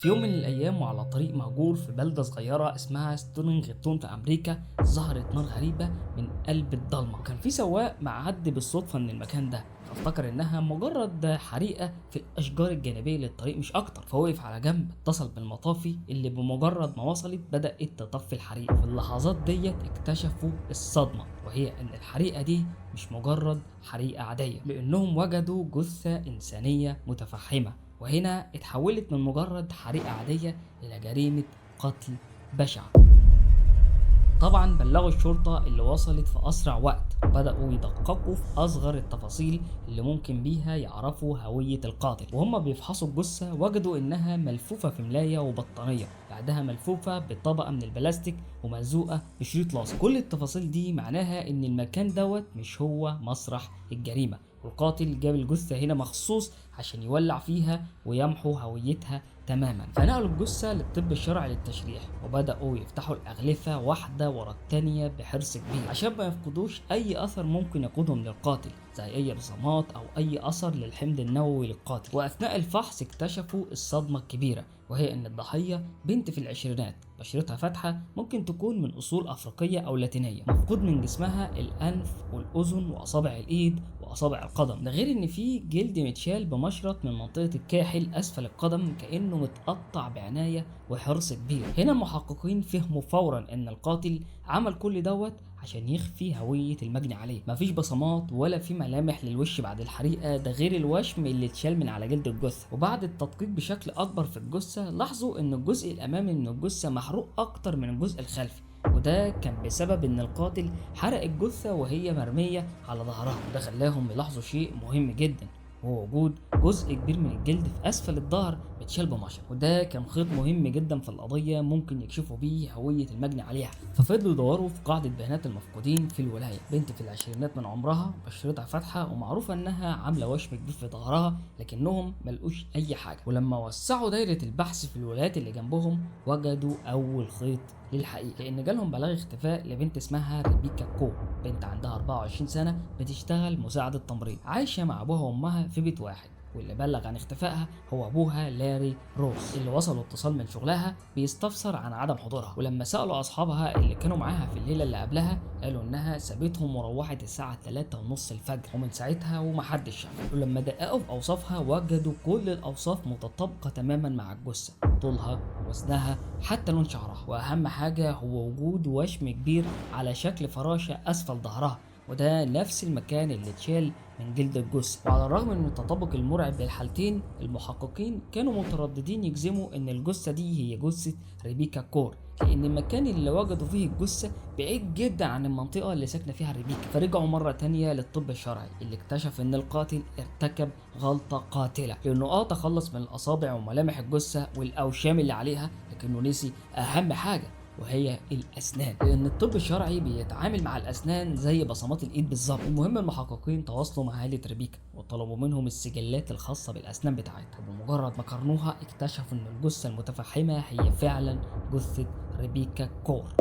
في يوم من الأيام وعلى طريق مهجور في بلدة صغيرة اسمها ستونينغتون في أمريكا، ظهرت نار غريبة من قلب الضلمة، وكان في سواق معدي بالصدفة من المكان ده، فافتكر إنها مجرد حريقة في الأشجار الجانبية للطريق مش أكتر، فوقف على جنب اتصل بالمطافي اللي بمجرد ما وصلت بدأت تطفي الحريق. وفي اللحظات ديت اكتشفوا الصدمة، وهي إن الحريقة دي مش مجرد حريقة عادية، لأنهم وجدوا جثة إنسانية متفحمة، وهنا اتحولت من مجرد حريقة عادية إلى جريمة قتل بشعة. طبعا بلغوا الشرطة اللي وصلت في أسرع وقت، وبدأوا يدققوا في أصغر التفاصيل اللي ممكن بيها يعرفوا هوية القاتل. وهم بيفحصوا الجثة وجدوا إنها ملفوفة في ملاية وبطانية، بعدها ملفوفة بطبقة من البلاستيك وملزوقة بشريط لاصق. كل التفاصيل دي معناها إن المكان دوت مش هو مسرح الجريمة، والقاتل جاب الجثة هنا مخصوص عشان يولع فيها ويمحو هويتها تماما. فنقلوا الجثة للطب الشرعي للتشريح، وبدأوا يفتحوا الأغلفة واحدة ورا التانية بحرص كبير عشان ما يفقدوش أي أثر ممكن يقودهم للقاتل، زي أي بصمات أو أي أثر للحمض النووي للقاتل. وأثناء الفحص اكتشفوا الصدمة الكبيرة، وهي إن الضحية بنت في العشرينات، بشرتها فاتحة، ممكن تكون من أصول أفريقية أو لاتينية، مفقود من جسمها الأنف والأذن وأصابع الإيد وأصابع القدم، ده غير إن في جلد متشال بمشرط من منطقة الكاحل أسفل القدم كأنه متقطع بعناية وحرص كبير. هنا المحققين فهموا فورا إن القاتل عمل كل دوت عشان يخفي هوية المجني عليه. مفيش بصمات ولا في ملامح للوش بعد الحريقة، ده غير الوشم اللي اتشال من على جلد الجثة. وبعد التدقيق بشكل أكبر في الجثة لاحظوا إن الجزء الأمامي من الجثة محروق أكتر من الجزء الخلفي، وده كان بسبب ان القاتل حرق الجثة وهي مرمية على ظهرها. وده خلاهم يلاحظوا شيء مهم جدا، وهو وجود جزء كبير من الجلد في اسفل الظهر متشال بمشط، وده كان خيط مهم جدا في القضية ممكن يكشفوا بيه هوية المجني عليها. ففضلوا يدوروا في قاعدة بيانات المفقودين في الولاية. بنت في العشرينات من عمرها، بشرتها فاتحة، ومعروفة انها عاملة وشم كبير في ظهرها، لكنهم ملقوش اي حاجة. ولما وسعوا دايرة البحث في الولايات اللي جنبهم وجدوا اول خيط للحقيقة، لأن جالهم بلاغ اختفاء لبنت اسمها ريبيكا كو، بنت عندها 24 سنة، بتشتغل مساعدة تمريض، عايشة مع أبوها وأمها في بيت واحد. واللي بلغ عن اختفائها هو ابوها لاري روس، اللي وصلوا اتصال من شغلها بيستفسر عن عدم حضورها. ولما سالوا اصحابها اللي كانوا معاها في الليله اللي قبلها، قالوا انها سابتهم وروحت الساعه 3:30 الفجر، ومن ساعتها ومحدش شافها. ولما دققوا في اوصافها وجدوا كل الاوصاف متطابقه تماما مع الجثه، طولها، وزنها، حتى لون شعرها. واهم حاجه هو وجود وشم كبير على شكل فراشه اسفل ظهرها، وده نفس المكان اللي اتشال من جلد الجثة. وعلى الرغم من التطابق المرعب بالحالتين، المحققين كانوا مترددين يجزموا ان الجثة دي هي جثة ريبيكا كور، لان المكان اللي وجدوا فيه الجثة بعيد جدا عن المنطقة اللي ساكنة فيها ريبيكا. فرجعوا مرة تانية للطب الشرعي اللي اكتشف ان القاتل ارتكب غلطة قاتلة، لانه تخلص من الاصابع وملامح الجثة والاوشام اللي عليها، لكنه نسي اهم حاجة، وهي الاسنان، لان الطب الشرعي بيتعامل مع الاسنان زي بصمات الايد بالظبط. المهم المحققين تواصلوا مع عائله ريبيكا وطلبوا منهم السجلات الخاصه بالاسنان بتاعتها، وبمجرد ما قارنوها اكتشفوا ان الجثه المتفحمه هي فعلا جثه ريبيكا كور.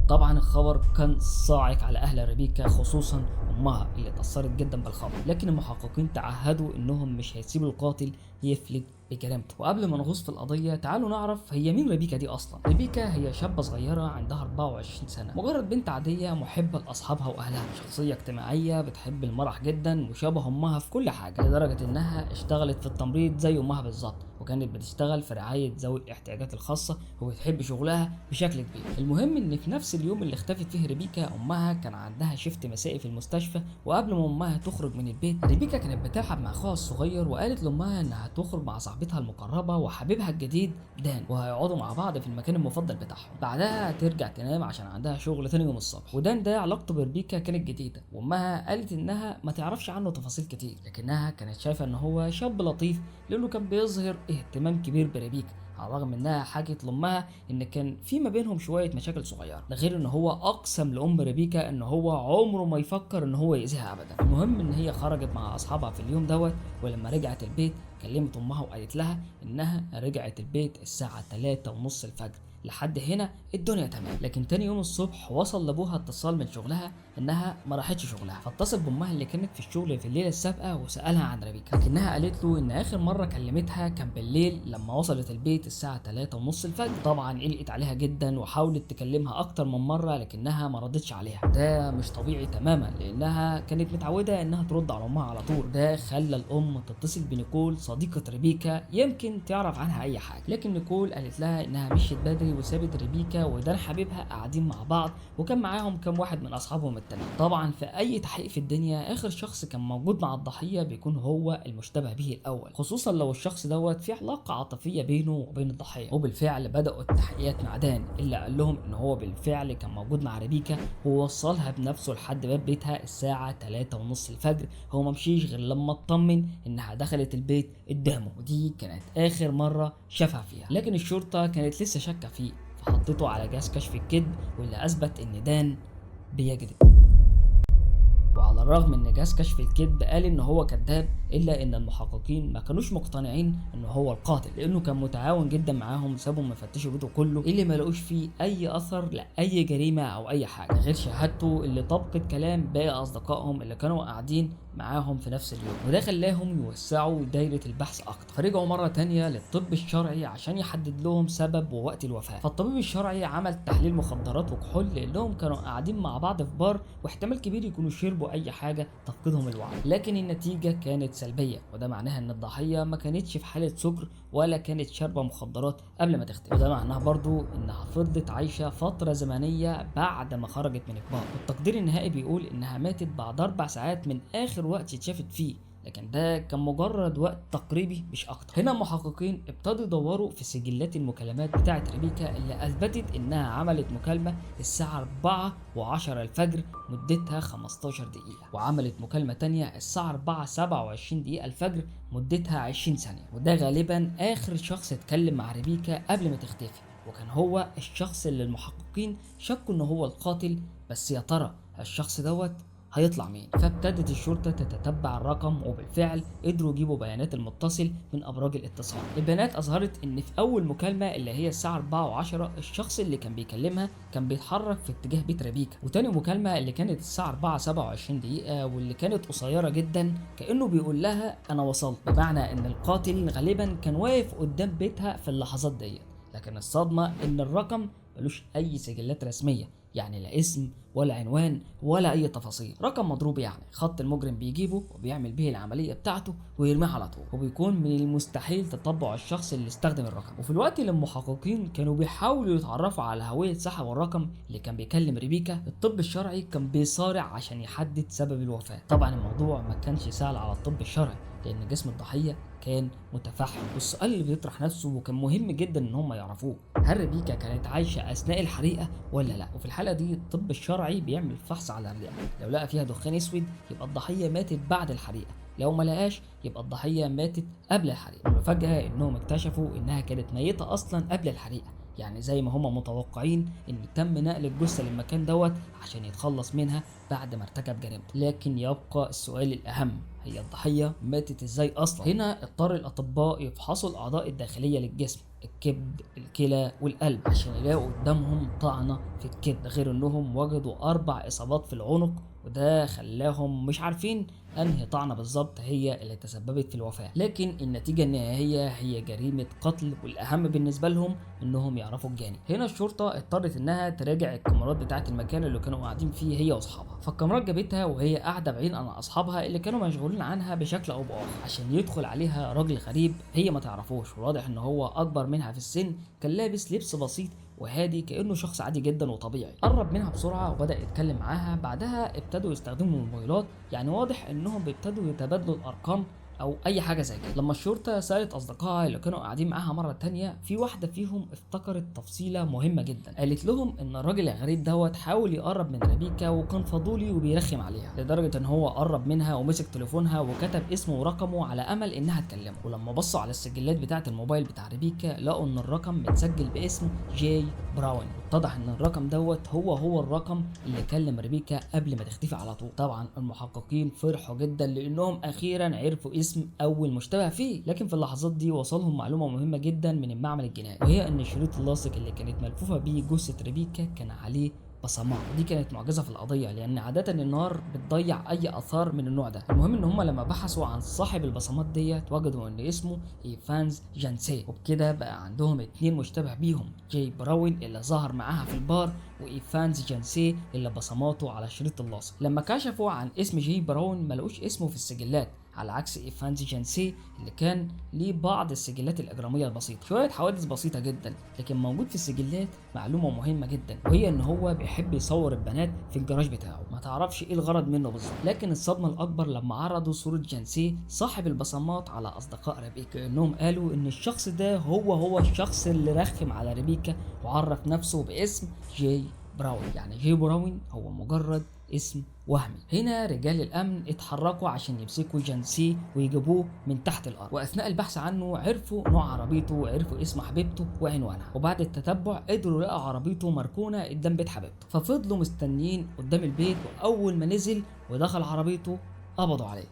طبعا الخبر كان صاعق على اهل ريبيكا، خصوصا امها اللي اتاثرت جدا بالخبر، لكن المحققين تعهدوا انهم مش هيسيبوا القاتل يفلت بجريمته. وقبل ما نغوص في القضيه تعالوا نعرف هي مين ريبيكا دي اصلا. ريبيكا هي شابه صغيره عندها 24 سنه، مجرد بنت عاديه محبه لاصحابها واهلها، شخصيه اجتماعيه بتحب المرح جدا وشبه امها في كل حاجه، لدرجه انها اشتغلت في التمريض زي امها بالظبط، وكانت بتشتغل في رعايه ذوي الاحتياجات الخاصه وبتحب شغلها بشكل كبير. المهم ان في نفس اليوم اللي اختفت فيه ريبيكا، امها كان عندها شيفت مسائي في المستشفى، وقبل ما امها تخرج من البيت ريبيكا كانت بتلعب مع اخوها الصغير، وقالت لامها انها تخرج مع صاحبتها المقربه وحبيبها الجديد دان، وهيقعدوا مع بعض في المكان المفضل بتاعهم، بعدها ترجع تنام عشان عندها شغل ثاني يوم الصبح. ودان ده علاقته بريبيكا كانت جديده، وامها قالت انها ما تعرفش عنه تفاصيل كتير، لكنها كانت شايفه ان هو شاب لطيف لانه كان بيظهر اهتمام كبير بريبيكا، على الرغم انها حكت لامها ان كان في ما بينهم شويه مشاكل صغيره، ده غير ان هو اقسم لام ريبيكا ان هو عمره ما يفكر ان هو يأذيها ابدا. المهم ان هي خرجت مع اصحابها في اليوم دوت، ولما رجعت البيت كلمت امها وقالت لها انها رجعت البيت الساعه 3:30 الفجر، لحد هنا الدنيا تمام. لكن تاني يوم الصبح وصل لابوها اتصال من شغلها انها ما راحتش شغلها، فاتصل بامها اللي كانت في الشغل في الليله السابقه وسالها عن ريبيكا، لكنها قالت له ان اخر مره كلمتها كان بالليل لما وصلت البيت الساعه 3 ونص الفجر. طبعا قلقت عليها جدا وحاولت تكلمها اكتر من مره لكنها ما ردتش عليها. ده مش طبيعي تماما لانها كانت متعوده انها ترد على امها على طول. ده خلى الام تتصل بنيكول صديقه ريبيكا يمكن تعرف عنها اي حاجه، لكن نيكول قالت لها انها مشيت بدري وسابت ريبيكا ودان حبيبها قاعدين مع بعض وكان معاهم كام واحد من اصحابهم التانيين. طبعا في اي تحقيق في الدنيا اخر شخص كان موجود مع الضحيه بيكون هو المشتبه به الاول، خصوصا لو الشخص دوت في علاقه عاطفيه بينه وبين الضحيه. وبالفعل بداوا التحقيقات مع دان اللي قال لهم ان هو بالفعل كان موجود مع ريبيكا ووصلها بنفسه لحد باب بيتها الساعه 3 ونص الفجر. هو ما مشيش غير لما اطمن انها دخلت البيت قدامه، ودي كانت اخر مره شافها فيها. لكن الشرطه كانت لسه شاكه فيه فحطته على جهاز كشف الكذب واللي اثبت ان دان بيكذب. وعلى الرغم ان جهاز كشف الكذب قال ان هو كذاب الا ان المحققين ما كانوش مقتنعين ان هو القاتل لانه كان متعاون جدا معاهم. سابوا مفتشوا بيته كله اللي ما لقوش فيه اي اثر لاي جريمه او اي حاجه غير شهادته اللي طبقت كلام باقي اصدقائهم اللي كانوا قاعدين معاهم في نفس اليوم، وده خلاهم يوسعوا دايره البحث اكتر. فرجعوا مره تانية للطب الشرعي عشان يحدد لهم سبب ووقت الوفاه. فالطبيب الشرعي عمل تحليل مخدرات وكحول لانهم كانوا قاعدين مع بعض في بار واحتمال كبير يكونوا شربوا اي حاجه تفقدهم الوعي، لكن النتيجه كانت سلبيه، وده معناها ان الضحيه ما كانتش في حاله سكر ولا كانت شاربه مخدرات قبل ما تختفي، وده معناها برضو انها فضلت عايشه فتره زمنيه بعد ما خرجت من البار. التقدير النهائي بيقول انها ماتت بعد 4 ساعات من اخر وقت اتشافت فيه، لكن ده كان مجرد وقت تقريبي مش اكتر. هنا المحققين ابتدوا يدوروا في سجلات المكالمات بتاعه ريبيكا اللي اثبتت انها عملت مكالمه الساعه 4 و10 الفجر مدتها 15 دقيقه، وعملت مكالمه تانية الساعه 4 27 دقيقه الفجر مدتها 20 ثانيه، وده غالبا اخر شخص اتكلم مع ريبيكا قبل ما تختفي، وكان هو الشخص اللي المحققين شكوا ان هو القاتل. بس يا ترى الشخص دوت هيطلع مين؟ فابتدت الشرطة تتتبع الرقم وبالفعل قدروا يجيبوا بيانات المتصل من أبراج الاتصال. البيانات أظهرت إن في أول مكالمة اللي هي الساعة 4 و10 الشخص اللي كان بيكلمها كان بيتحرك في اتجاه بيت ريبيكا، وتاني مكالمة اللي كانت الساعة 4 27 دقيقة واللي كانت قصيرة جدا كأنه بيقول لها أنا وصلت، بمعنى إن القاتل غالبا كان واقف قدام بيتها في اللحظات دي. لكن الصدمة إن الرقم ملوش أي سجلات رسمية، يعني لا اسم ولا عنوان ولا اي تفاصيل، رقم مضروب يعني خط المجرم بيجيبه وبيعمل به العمليه بتاعته ويرميه على طول، وبيكون من المستحيل تتبع الشخص اللي استخدم الرقم. وفي الوقت اللي المحققين كانوا بيحاولوا يتعرفوا على هويه صاحب الرقم اللي كان بيكلم ريبيكا، الطب الشرعي كان بيصارع عشان يحدد سبب الوفاه. طبعا الموضوع ما كانش سهل على الطب الشرعي لان جسم الضحيه كان متفحم، والسؤال اللي بيطرح نفسه وكان مهم جدا ان هم يعرفوه، هل ريبيكا كانت عايشه اثناء الحريقه ولا لا؟ وفي الحاله دي الطب الشرعي بيعمل فحص على الرئه، لو لقى فيها دخان اسود يبقى الضحيه ماتت بعد الحريقه، لو ما لقاش يبقى الضحيه ماتت قبل الحريقه. المفاجاه انهم اكتشفوا انها كانت ميته اصلا قبل الحريقه، يعني زي ما هم متوقعين ان تم نقل الجثه للمكان دوت عشان يتخلص منها بعد ما ارتكب جريمته. لكن يبقى السؤال الاهم، هي الضحيه ماتت ازاي اصلا؟ هنا اضطر الاطباء يفحصوا الاعضاء الداخليه للجسم، الكبد الكلى والقلب، عشان يلاقوا قدامهم طعنه في الكبد، غير انهم وجدوا 4 اصابات في العنق، وده خلاهم مش عارفين انهي طعنه بالظبط هي اللي تسببت في الوفاه. لكن النتيجه النهائيه هي جريمه قتل، والاهم بالنسبه لهم انهم يعرفوا الجاني. هنا الشرطه اضطرت انها تراجع الكاميرات بتاعه المكان اللي كانوا قاعدين فيه هي واصحابها، فالكاميرات جابتها وهي قاعده بعيد عن اصحابها اللي كانوا مشغولين عنها بشكل او باخر، عشان يدخل عليها راجل غريب هي ما تعرفوش، وواضح ان هو اكبر منها في السن، كان لابس لبس بسيط وهادي كأنه شخص عادي جدا وطبيعي. قرب منها بسرعة وبدأ يتكلم معاها، بعدها ابتدوا يستخدموا الموبايلات، يعني واضح انهم بيبتدوا يتبادلوا الارقام او اي حاجه زي كده. لما الشرطه سالت اصدقائها اللي كانوا قاعدين معاها مره تانية، في واحده فيهم افتكرت تفصيله مهمه جدا، قالت لهم ان الراجل الغريب دوت حاول يقرب من ريبيكا وكان فضولي وبيرخم عليها، لدرجه ان هو قرب منها ومسك تليفونها وكتب اسمه ورقمه على امل انها تكلمه. ولما بصوا على السجلات بتاعه الموبايل بتاع ريبيكا لقوا ان الرقم متسجل باسم جاي براون، اتضح ان الرقم دوت هو الرقم اللي كلم ريبيكا قبل ما تختفي على طول. طبعا المحققين فرحوا جدا لانهم اخيرا عرفوا اسم اول مشتبه فيه، لكن في اللحظات دي وصلهم معلومه مهمه جدا من المعمل الجنائي، وهي ان الشريط اللاصق اللي كانت ملفوفه بيه جثه ريبيكا كان عليه بصمات. دي كانت معجزه في القضيه، لان عاده النار بتضيع اي اثار من النوع ده. المهم ان هم لما بحثوا عن صاحب البصمات ديت وجدوا ان اسمه ايفانز جانسي، وبكده بقى عندهم 2 مشتبه بيهم، جاي براون اللي ظهر معاها في البار وايفانز جانسي اللي بصماته على الشريط اللاصق. لما كشفوا عن اسم جاي براون ما لقوش اسمه في السجلات، على عكس ايفانز جانسي اللي كان ليه بعض السجلات الاجراميه البسيطه، شويه حوادث بسيطه جدا، لكن موجود في السجلات معلومه مهمه جدا، وهي ان هو بيحب يصور البنات في الجراج بتاعه. ما تعرفش ايه الغرض منه بالظبط، لكن الصدمه الاكبر لما عرضوا صوره جانسي صاحب البصمات على اصدقاء ريبيكا، انهم قالوا ان الشخص ده هو الشخص اللي رخم على ريبيكا وعرف نفسه باسم جاي براون. يعني جاي براون هو مجرد اسم وهمي. هنا رجال الامن اتحركوا عشان يمسكوا جانسي ويجيبوه من تحت الارض، واثناء البحث عنه عرفوا نوع عربيته وعرفوا اسم حبيبته وعنوانها، وبعد التتبع قدروا يلاقوا عربيته مركونه قدام بيت حبيبته، ففضلوا مستنيين قدام البيت، واول ما نزل ودخل عربيته قبضوا عليه.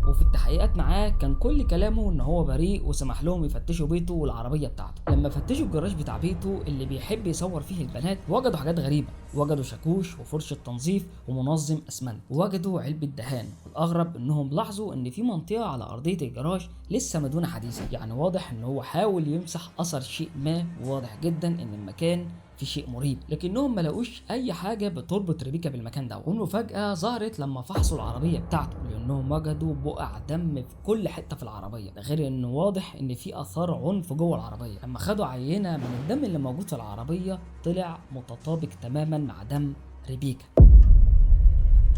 وفي التحقيقات معاه كان كل كلامه ان هو بريء، وسمح لهم يفتشوا بيته والعربيه بتاعته. لما فتشوا الجراج بتاع بيته اللي بيحب يصور فيه البنات وجدوا حاجات غريبه، وجدوا شاكوش وفرشه تنظيف ومنظم اسمنت، ووجدوا علبه دهان. والاغرب انهم لاحظوا ان في منطقه على ارضيه الجراج لسه مدهونه حديثا، يعني واضح ان هو حاول يمسح اثر شيء ما، وواضح جدا ان المكان في شيء مريب، لكنهم ما لقوش اي حاجه بتربط ريبيكا بالمكان ده. والمفاجاه ظهرت لما فحصوا العربيه بتاعته، لانهم وجدوا بقع دم في كل حته في العربيه، ده غير انه واضح ان في اثار عنف جوه العربيه. لما خدوا عينه من الدم اللي موجود في العربيه طلع متطابق تماما مع دم ريبيكا.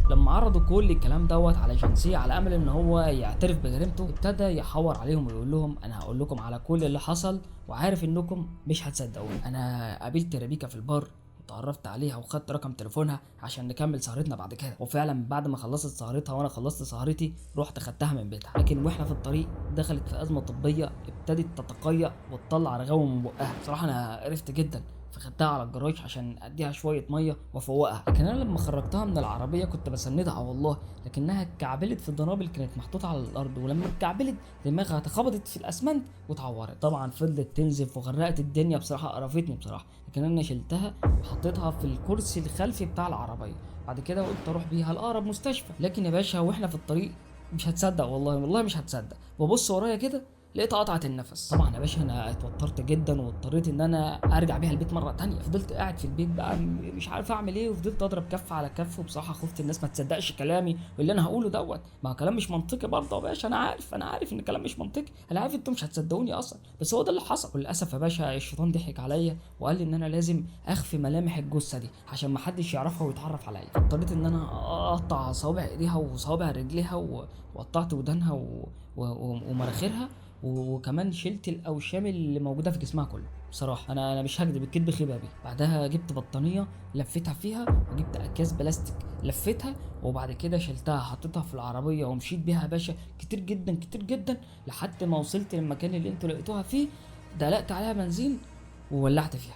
لما عرضوا كل الكلام دوت على جانسي على امل ان هو يعترف بجريمته، ابتدى يحور عليهم ويقول لهم انا هقول لكم على كل اللي حصل، وعارف انكم مش هتصدقوني. انا قابلت ريبيكا في البار وتعرفت عليها وخدت رقم تليفونها عشان نكمل سهرتنا بعد كده، وفعلا بعد ما خلصت سهرتها وانا خلصت سهرتي رحت خدتها من بيتها، لكن واحنا في الطريق دخلت في ازمه طبيه، ابتدت تتقيأ وتطلع رغاوي من بقها. بصراحه انا قرفت جدا، فخدتها على الجراج عشان اديها شويه ميه وافوقها، لكن انا لما خرجتها من العربيه كنت بسندها والله، لكنها اتكعبلت في الدنابل اللي كانت محطوطه على الارض، ولما اتكعبلت دماغها اتخبطت في الاسمنت واتعورت. طبعا فضلت تنزف وغرقت الدنيا، بصراحه قرفتني بصراحه، لكن انا شلتها وحطيتها في الكرسي الخلفي بتاع العربيه. بعد كده قلت اروح بيها لاقرب مستشفى، لكن يا باشا واحنا في الطريق مش هتصدق والله مش هتصدق، ببص ورايا كده لقيت قطعت النفس. طبعا يا باشا انا اتوترت جدا واضطريت ان انا ارجع بيها البيت مره تانية. فضلت قاعد في البيت بقى مش عارف اعمل ايه، وفضلت اضرب كف على كف، وبصراحه خفت الناس ما تصدقش كلامي واللي انا هقوله دوت، ما كلام مش منطقي برضه يا باشا. انا عارف ان الكلام مش منطقي، انا عارف انتوا مش هتصدقوني اصلا، بس هو ده اللي حصل. وللاسف يا باشا الشيطان ضحك عليا وقال لي ان انا لازم اخفي ملامح الجثه دي عشان ما حدش يعرفها ويتعرف عليا. اضطريت ان انا اقطع صوابع ايديها وصوابع رجليها وقطعت ودانها ومراخيرها، وكمان شلت الاوشام اللي موجوده في جسمها كله. بصراحه انا مش هكدب، الكدب خيبه بيه. بعدها جبت بطانيه لفيتها فيها، وجبت اكياس بلاستيك لفيتها، وبعد كده شلتها حطيتها في العربيه ومشيت بيها يا باشا كتير جدا كتير جدا لحد ما وصلت للمكان اللي انتوا لقيتوها فيه، دلقت عليها بنزين وولعت فيها.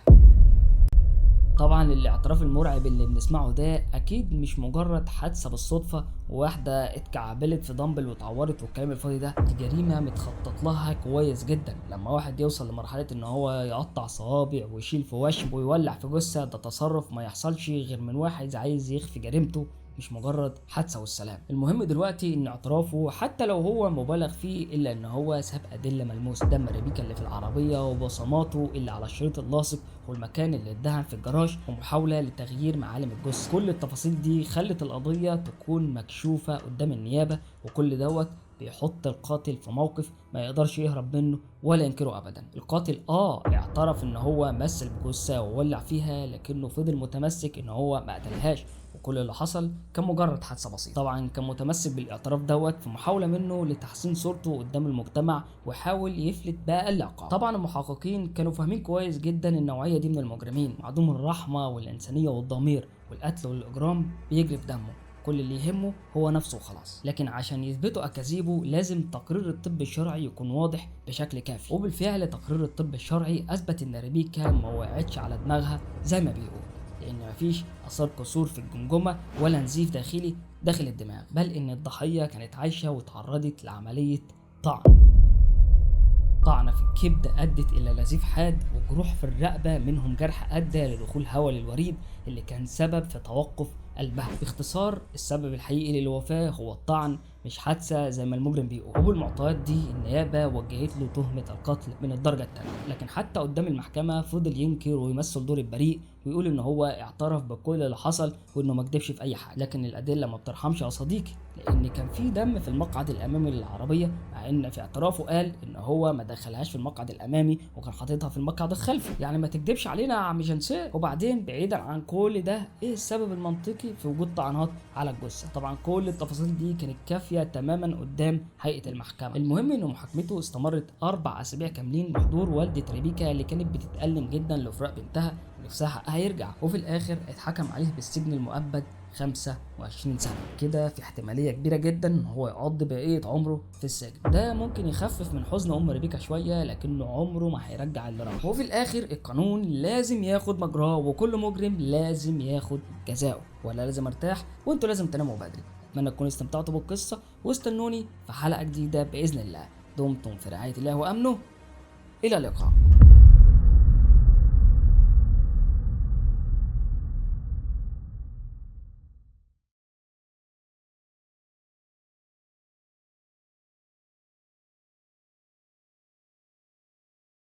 طبعا الاعتراف المرعب اللي بنسمعه ده اكيد مش مجرد حادثه بالصدفه وواحده اتكعبلت في دمبل واتعورت والكلام الفاضي ده، دي جريمه متخطط لها كويس جدا. لما واحد يوصل لمرحله ان هو يقطع صوابع ويشيل في وشم ويولع في جثه، ده تصرف ما يحصلش غير من واحد عايز يخفي جريمته، مش مجرد حادثه والسلام. المهم دلوقتي ان اعترافه حتى لو هو مبالغ فيه الا ان هو ساب ادله ملموسه، دم ريبيكا اللي في العربيه وبصماته اللي على الشريط اللاصق والمكان اللي اتدهن في الجراج ومحاوله لتغيير معالم الجثه. كل التفاصيل دي خلت القضيه تكون مكشوفه قدام النيابه، وكل دوت بيحط القاتل في موقف ما يقدرش يهرب منه ولا ينكره ابدا. القاتل اعترف ان هو مثل بجثه وولع فيها، لكنه فضل متمسك ان هو ما قتلهاش، وكل اللي حصل كان مجرد حادثه بسيطه. طبعا كان متمسك بالاعتراف دوت في محاوله منه لتحسين صورته قدام المجتمع ويحاول يفلت باقل عقاب. طبعا المحققين كانوا فاهمين كويس جدا النوعيه دي من المجرمين معدوم الرحمه والانسانيه والضمير، والقتل والاجرام بيجري في دمه، كل اللي يهمه هو نفسه وخلاص. لكن عشان يثبتوا اكاذيبه لازم تقرير الطب الشرعي يكون واضح بشكل كافي، وبالفعل تقرير الطب الشرعي اثبت ان ريبيكا ما وقعتش على دماغها زي ما بيقول، لان مفيش اثار كسور في الجمجمه ولا نزيف داخلي داخل الدماغ، بل ان الضحيه كانت عايشه وتعرضت لعمليه طعنه في الكبد ادت الى نزيف حاد وجروح في الرقبه، منهم جرح ادى لدخول هواء للوريد اللي كان سبب في توقف قلبها. باختصار السبب الحقيقي للوفاه هو الطعن مش حادثه زي ما المجرم بيقول. وبالمعطيات دي النيابه وجهت له تهمه القتل من الدرجه الثانيه، لكن حتى قدام المحكمه فضل ينكر ويمثل دور البريء ويقول ان هو اعترف بكل اللي حصل وانه ما كدبش في اي حاجه. لكن الادله ما بترحمش يا صديقي، لان كان في دم في المقعد الامامي للعربيه، مع ان في اعترافه قال ان هو ما دخلهاش في المقعد الامامي وكان حاططها في المقعد الخلفي. يعني ما تكدبش علينا يا عم جنسيه. وبعدين بعيدا عن كل ده، ايه السبب المنطقي في وجود طعنات على الجثه؟ طبعا كل التفاصيل دي كانت كافيه تماما قدام هيئه المحكمه. المهم ان محاكمته استمرت 4 أسابيع كاملين بحضور والده ريبيكا اللي كانت بتتألم جدا لفراق بنتها ونفسها حقها يرجع، وفي الاخر اتحكم عليه بالسجن المؤبد 25 سنه. كده في احتماليه كبيره جدا ان هو يقضي بقيه عمره في السجن. ده ممكن يخفف من حزن ام ريبيكا شويه، لكنه عمره ما هيرجع اللي راح. وفي الاخر القانون لازم ياخد مجراه، وكل مجرم لازم ياخد جزاؤه. ولا لازم ارتاح وانتوا لازم تناموا بدري. اتمنى تكونوا استمتعتوا بالقصه، واستنوني في حلقه جديده باذن الله. دمتم في رعايه الله وامنه. الى اللقاء.